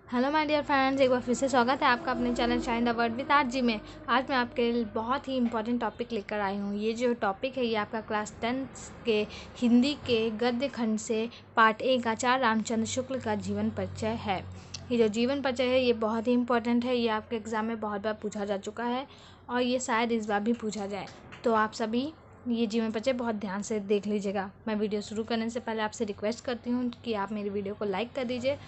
Hello my dear friends, एक बार फिर से स्वागत है आपका अपने channel shine the word with RG में। आज मैं आपके लिए बहुत ही इंपॉर्टेंट टॉपिक लेकर आई हूँ। ये जो टॉपिक है ये आपका क्लास 10th के हिंदी के गद्य खंड से पार्ट 1 आचार्य रामचंद्र शुक्ल का जीवन परिचय है। ये जो जीवन परिचय है ये बहुत ही इंपॉर्टेंट है। ये आपके एग्ज़ाम में बहुत बार पूछा जा चुका है और ये शायद इस बार भी पूछा जाए, तो आप सभी ये जीवन परिचय बहुत ध्यान से देख लीजिएगा। मैं वीडियो शुरू करने से पहले आपसे रिक्वेस्ट करती हूँ कि आप मेरी वीडियो को लाइक कर दीजिए।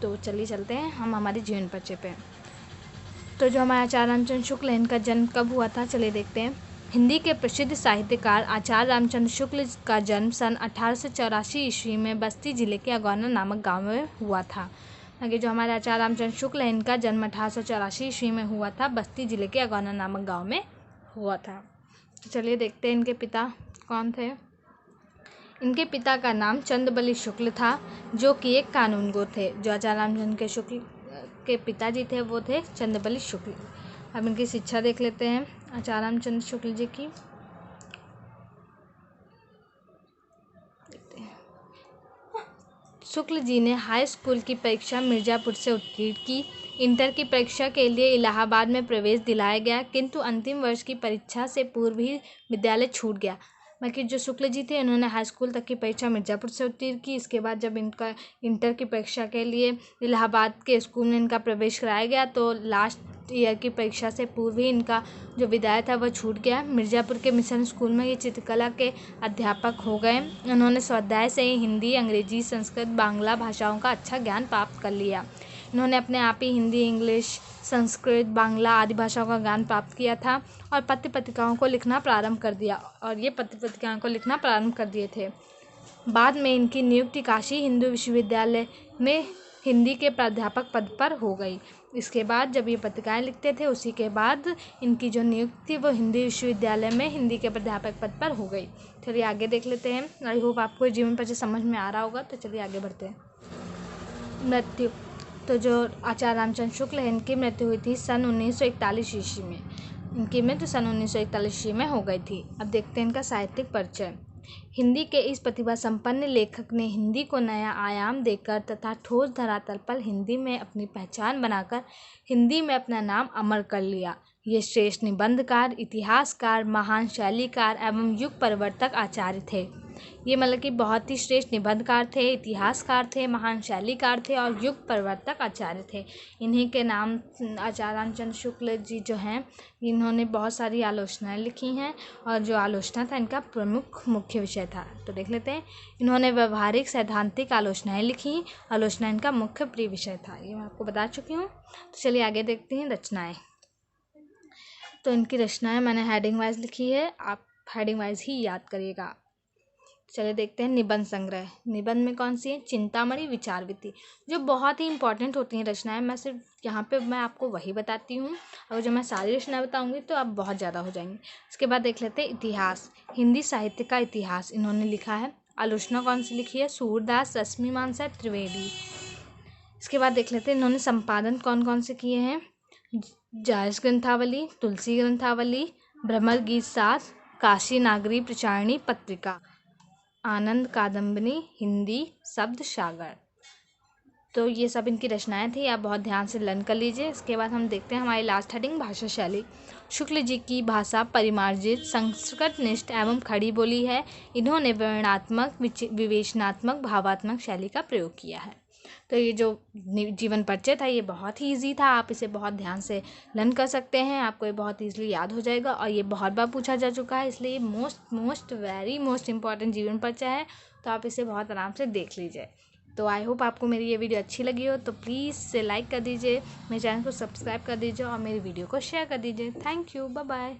तो चलिए चलते हैं हम हमारे जीवन परिचय पे। तो जो हमारे आचार्य रामचंद्र शुक्ल है, इनका जन्म कब हुआ था चलिए देखते हैं। हिंदी के प्रसिद्ध साहित्यकार आचार्य रामचंद्र शुक्ल का जन्म सन 1884 ईस्वी में बस्ती जिले के अगौना नामक गांव में हुआ था। आगे जो हमारे आचार्य रामचंद्र शुक्ल है, इनका जन्म 1884 ईस्वी में हुआ था, बस्ती जिले के अगौना नामक गाँव में हुआ था। चलिए देखते हैं इनके पिता कौन थे। इनके पिता का नाम चंद्रबली शुक्ल था, जो कि एक कानूनगो थे। जो आचार्य रामचंद्र के शुक्ल के पिताजी थे वो थे चंद्रबली शुक्ल। अब इनकी शिक्षा देख लेते हैं आचार्य रामचंद्र शुक्ल जी की। शुक्ल जी ने हाई स्कूल की परीक्षा मिर्ज़ापुर से उत्तीर्ण की। इंटर की परीक्षा के लिए इलाहाबाद में प्रवेश दिलाया गया, किंतु अंतिम वर्ष की परीक्षा से पूर्व ही विद्यालय छूट गया। बाकी जो शुक्ल जी थे, इन्होंने हाई स्कूल तक की परीक्षा मिर्ज़ापुर से उत्तीर्ण की। इसके बाद जब इनका इंटर की परीक्षा के लिए इलाहाबाद के स्कूल में इनका प्रवेश कराया गया, तो लास्ट ईयर की परीक्षा से पूर्व ही इनका जो विद्यालय था वह छूट गया। मिर्ज़ापुर के मिशन स्कूल में ये चित्रकला के अध्यापक हो गए। उन्होंने स्वाध्याय से ही हिंदी, अंग्रेजी, संस्कृत, बांग्ला भाषाओं का अच्छा ज्ञान प्राप्त कर लिया। इन्होंने अपने आप ही हिंदी, इंग्लिश, संस्कृत, बांग्ला आदि भाषाओं का ज्ञान प्राप्त किया था और पत्र पत्रिकाओं को लिखना प्रारंभ कर दिया और ये पत्र पत्रिकाओं को लिखना प्रारंभ कर दिए थे। बाद में इनकी नियुक्ति काशी हिंदू विश्वविद्यालय में हिंदी के प्राध्यापक पद पर हो गई। इसके बाद जब ये पत्रिकाएं लिखते थे, उसी के बाद इनकी जो नियुक्ति वो हिंदी विश्वविद्यालय में हिंदी के प्राध्यापक पद पर हो गई। चलिए आगे देख लेते हैं। आई होप आपको जीवन परिचय समझ में आ रहा होगा। तो चलिए आगे बढ़ते हैं। मृत्यु। तो जो आचार्य रामचंद्र शुक्ल है, इनकी मृत्यु हुई थी सन 1941 ईस्वी में। इनकी मृत्यु सन 1941 ईस्वी में हो गई थी। अब देखते हैं इनका साहित्यिक परिचय। हिंदी के इस प्रतिभा संपन्न लेखक ने हिंदी को नया आयाम देकर तथा ठोस धरातल पर हिंदी में अपनी पहचान बनाकर हिंदी में अपना नाम अमर कर लिया। ये श्रेष्ठ निबंधकार, इतिहासकार, महान शैलीकार एवं युग परिवर्तक आचार्य थे। ये मतलब कि बहुत ही श्रेष्ठ निबंधकार थे, इतिहासकार थे, महान शैलीकार थे और युग परिवर्तक आचार्य थे। इन्हीं के नाम आचार्य रामचंद्र शुक्ल जी जो हैं, इन्होंने बहुत सारी आलोचनाएं लिखी हैं और जो आलोचना था इनका प्रमुख मुख्य विषय था। तो देख लेते हैं। इन्होंने व्यवहारिक सैद्धांतिक आलोचनाएं लिखी। आलोचना इनका मुख्य प्रिय विषय था, ये मैं आपको बता चुकी हूँ। तो चलिए आगे देखते हैं रचनाएँ। तो इनकी रचनाएँ मैंने हेडिंग वाइज लिखी है, आप हेडिंग वाइज ही याद करिएगा। चलिए देखते हैं निबंध संग्रह। निबंध में कौन सी है? चिंतामणि, विचारवृत्ति, जो बहुत ही इंपॉर्टेंट होती हैं रचनाएं। मैं सिर्फ यहाँ पे मैं आपको वही बताती हूँ, और जो मैं सारी रचनाएं बताऊँगी तो आप बहुत ज़्यादा हो जाएंगे। इसके बाद देख लेते हैं इतिहास। हिंदी साहित्य का इतिहास इन्होंने लिखा है। आलोचना कौन सी लिखी है? सूरदास, रश्मिमान त्रिवेदी। इसके बाद देख लेते हैं इन्होंने संपादन कौन कौन से किए हैं। जायस ग्रंथावली, तुलसी ग्रंथावली, भ्रमर गीत साथ, काशी नागरी प्रचारिणी पत्रिका, आनंद कादम्बिनी, हिंदी शब्द सागर। तो ये सब इनकी रचनाएं थी, आप बहुत ध्यान से लर्न कर लीजिए। इसके बाद हम देखते हैं हमारी लास्ट हेडिंग भाषा शैली। शुक्ल जी की भाषा परिमार्जित, संस्कृतनिष्ठ एवं खड़ी बोली है। इन्होंने वर्णनात्मक, विवेचनात्मक, भावात्मक शैली का प्रयोग किया है। तो ये जो जीवन परिचय था ये बहुत ही ईजी था, आप इसे बहुत ध्यान से लर्न कर सकते हैं, आपको ये बहुत ईजिली याद हो जाएगा। और ये बहुत बार पूछा जा चुका है, इसलिए मोस्ट इम्पॉर्टेंट जीवन परिचय है। तो आप इसे बहुत आराम से देख लीजिए। तो आई होप आपको मेरी ये वीडियो अच्छी लगी हो, तो प्लीज़ से लाइक कर दीजिए, मेरे चैनल को सब्सक्राइब कर दीजिए और मेरी वीडियो को शेयर कर दीजिए। Thank you, bye bye.